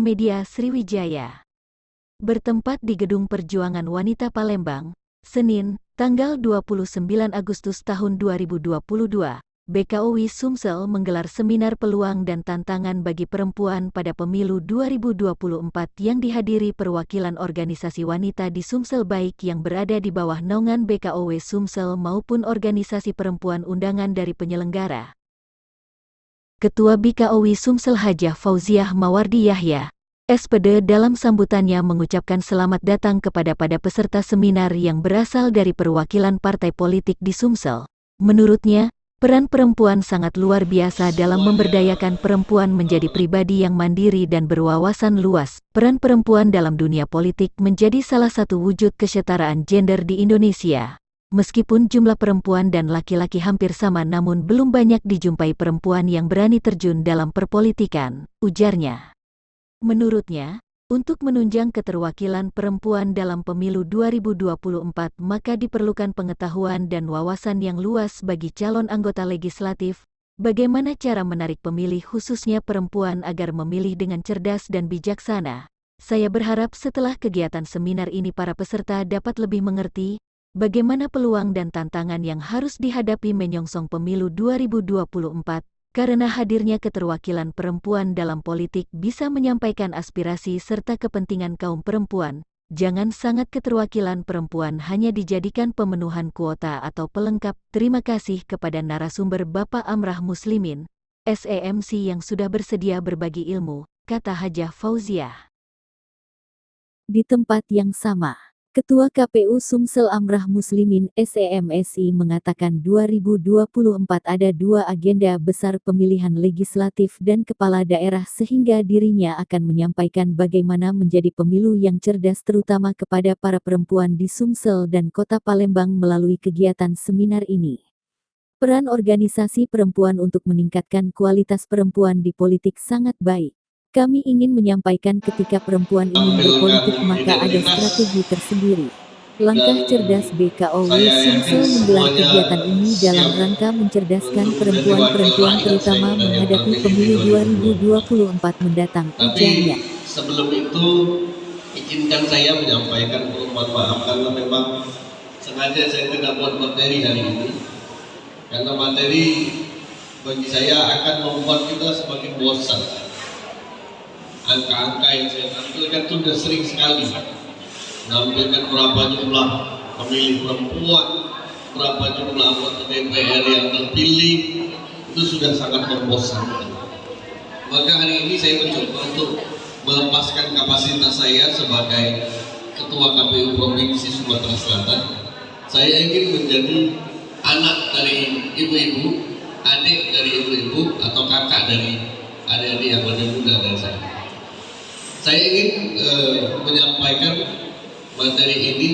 Media Sriwijaya. Bertempat di Gedung Perjuangan Wanita Palembang, Senin, tanggal 29 Agustus tahun 2022, BKOW Sumsel menggelar seminar peluang dan tantangan bagi perempuan pada pemilu 2024 yang dihadiri perwakilan organisasi wanita di Sumsel baik yang berada di bawah naungan BKOW Sumsel maupun organisasi perempuan undangan dari penyelenggara. Ketua BKOW Sumsel Hajah Fauziah Mawardi Yahya, SPD dalam sambutannya mengucapkan selamat datang kepada peserta seminar yang berasal dari perwakilan partai politik di Sumsel. Menurutnya, peran perempuan sangat luar biasa dalam memberdayakan perempuan menjadi pribadi yang mandiri dan berwawasan luas. Peran perempuan dalam dunia politik menjadi salah satu wujud kesetaraan gender di Indonesia. Meskipun jumlah perempuan dan laki-laki hampir sama namun belum banyak dijumpai perempuan yang berani terjun dalam perpolitikan, ujarnya. Menurutnya, untuk menunjang keterwakilan perempuan dalam pemilu 2024 maka diperlukan pengetahuan dan wawasan yang luas bagi calon anggota legislatif, bagaimana cara menarik pemilih khususnya perempuan agar memilih dengan cerdas dan bijaksana. Saya berharap setelah kegiatan seminar ini para peserta dapat lebih mengerti bagaimana peluang dan tantangan yang harus dihadapi menyongsong pemilu 2024, karena hadirnya keterwakilan perempuan dalam politik bisa menyampaikan aspirasi serta kepentingan kaum perempuan. Jangan sangat keterwakilan perempuan hanya dijadikan pemenuhan kuota atau pelengkap. Terima kasih kepada narasumber Bapak Amrah Muslimin, SEMC yang sudah bersedia berbagi ilmu, kata Hajah Fauziah. Di tempat yang sama, Ketua KPU Sumsel Amrah Muslimin SEMSI mengatakan 2024 ada dua agenda besar pemilihan legislatif dan kepala daerah sehingga dirinya akan menyampaikan bagaimana menjadi pemilu yang cerdas terutama kepada para perempuan di Sumsel dan Kota Palembang melalui kegiatan seminar ini. Peran organisasi perempuan untuk meningkatkan kualitas perempuan di politik sangat baik. Kami ingin menyampaikan ketika perempuan ingin berpolitik maka ada strategi tersendiri. Langkah cerdas BKOW Sumsel menggelar kegiatan ini dalam rangka mencerdaskan perempuan-perempuan terutama menghadapi pemilu 2024 mendatang, ujarnya. Sebelum itu, izinkan saya menyampaikan mohon maaf karena memang sengaja saya tidak buat materi hari ini. Karena materi bagi saya akan membuat kita semakin bosan. Angka-angka yang saya tampilkan itu sudah sering sekali menampilkan berapa jumlah pemilih perempuan, berapa jumlah anggota DPR yang terpilih, itu sudah sangat membosankan. Maka hari ini saya mencoba untuk melepaskan kapasitas saya sebagai Ketua KPU Provinsi Sumatera Selatan. Saya ingin menjadi anak dari ibu-ibu, adik dari ibu-ibu, atau kakak dari adik-adik yang lebih muda dari saya. Saya ingin menyampaikan materi ini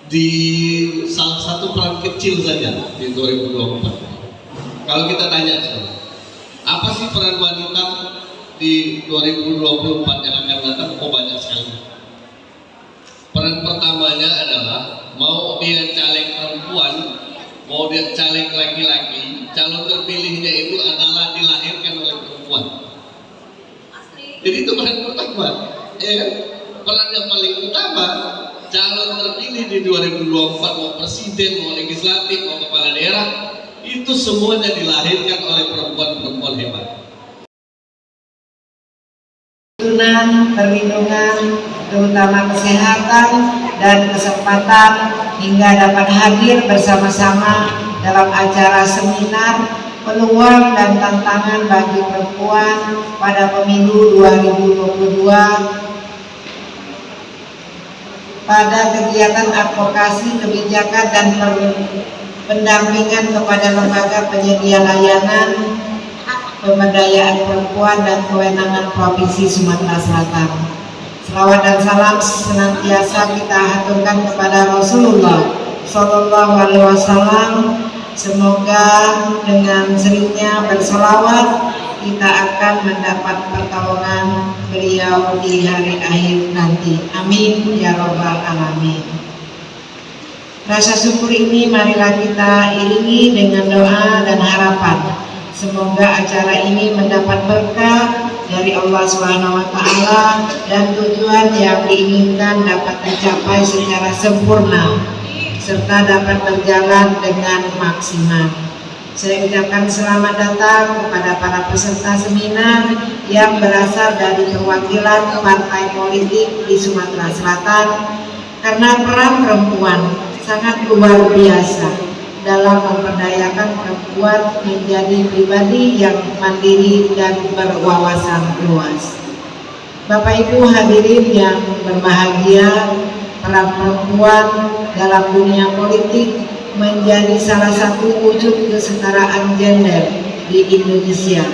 di salah satu peran kecil saja di 2024. Kalau kita tanya sekarang, apa sih peran wanita di 2024 yang akan datang? Oh, banyak sekali. Peran pertamanya adalah mau dia caleg perempuan, mau dia caleg laki-laki, calon terpilihnya itu adalah dilahirkan oleh perempuan. Jadi itu peran pertama, ya kan? Peran yang paling utama, calon terpilih di 2024 mau presiden, mau legislatif, mau kepala daerah, itu semuanya dilahirkan oleh perempuan-perempuan hebat. Perlindungan, terutama kesehatan dan kesempatan hingga dapat hadir bersama-sama dalam acara seminar peluang dan tantangan bagi perempuan pada pemilu 2022 pada kegiatan advokasi kebijakan dan pendampingan kepada lembaga penyedia layanan pemberdayaan perempuan dan kewenangan Provinsi Sumatera Selatan. Selawat dan salam senantiasa kita haturkan kepada Rasulullah Shallallahu Alaihi Wasallam. Semoga dengan seringnya berselawat kita akan mendapat pertolongan beliau di hari akhir nanti. Amin ya robbal alamin. Rasa syukur ini marilah kita iringi dengan doa dan harapan Semoga acara ini mendapat berkah dari Allah SWT dan tujuan yang diinginkan dapat tercapai secara sempurna serta dapat berjalan dengan maksimal. Saya ucapkan selamat datang kepada para peserta seminar yang berasal dari perwakilan partai politik di Sumatera Selatan, karena peran perempuan sangat luar biasa dalam memperdayakan perempuan menjadi pribadi yang mandiri dan berwawasan luas. Bapak Ibu hadirin yang berbahagia, peran perempuan dalam dunia politik menjadi salah satu wujud kesetaraan gender di Indonesia,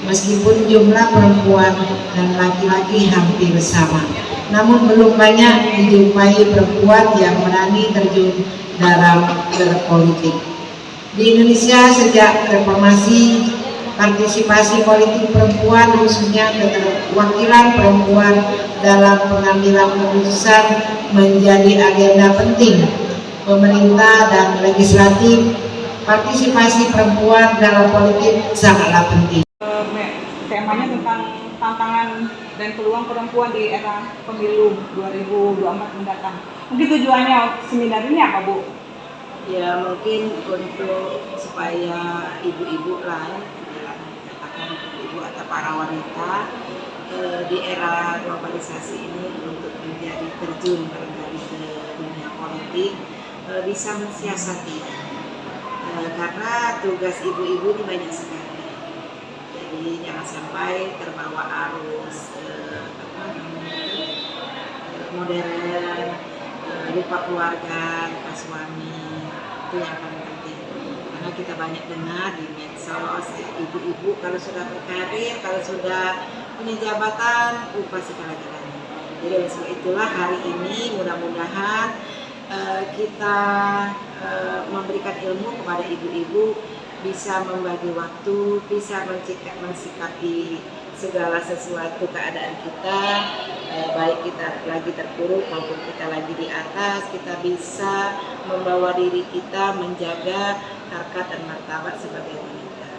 meskipun jumlah perempuan dan laki-laki hampir sama. Namun belum banyak dijumpai perempuan yang berani terjun dalam berpolitik. Di Indonesia sejak reformasi, partisipasi politik perempuan khususnya keterwakilan perempuan dalam pengambilan keputusan menjadi agenda penting pemerintah dan legislatif. Partisipasi perempuan dalam politik sangatlah penting. Temanya tentang tantangan dan peluang perempuan di era pemilu 2024 mendatang. Mungkin tujuannya seminar ini apa, Bu? Ya mungkin untuk supaya ibu-ibu lah, katakan ibu atau para wanita di era globalisasi ini untuk menjadi terjun barangkali ke dunia politik bisa mensiasati, karena tugas ibu-ibu ini banyak sekali. Jadi jangan sampai terbawa arus modern, lupa keluarga, lupa suami. Itu yang paling penting, karena kita banyak dengar di medsos ya, ibu-ibu kalau sudah berkarir, kalau sudah punya jabatan, pasti kalah-kalahnya. Jadi oleh sebab itulah hari ini mudah-mudahan kita memberikan ilmu kepada ibu-ibu, bisa membagi waktu, bisa mensikapi segala sesuatu keadaan kita, baik kita lagi terpuruk maupun kita lagi di atas, kita bisa membawa diri kita menjaga harkat dan martabat sebagai wanita.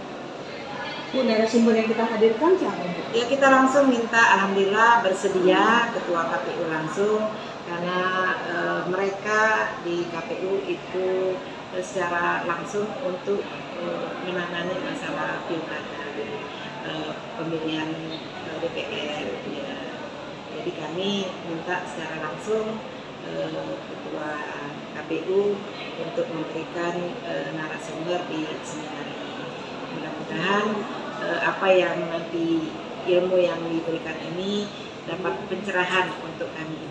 Bu, narasumber yang kita hadirkan siapa, Bu? Ya kita langsung minta, alhamdulillah bersedia Ketua KPU langsung, karena mereka di KPU itu secara langsung untuk menangani masalah pilkada, pemilihan DPR ya. Jadi kami minta secara langsung Ketua KPU untuk memberikan narasumber di seminar ini. Mudah-mudahan apa yang nanti ilmu yang diberikan ini dapat pencerahan untuk kami.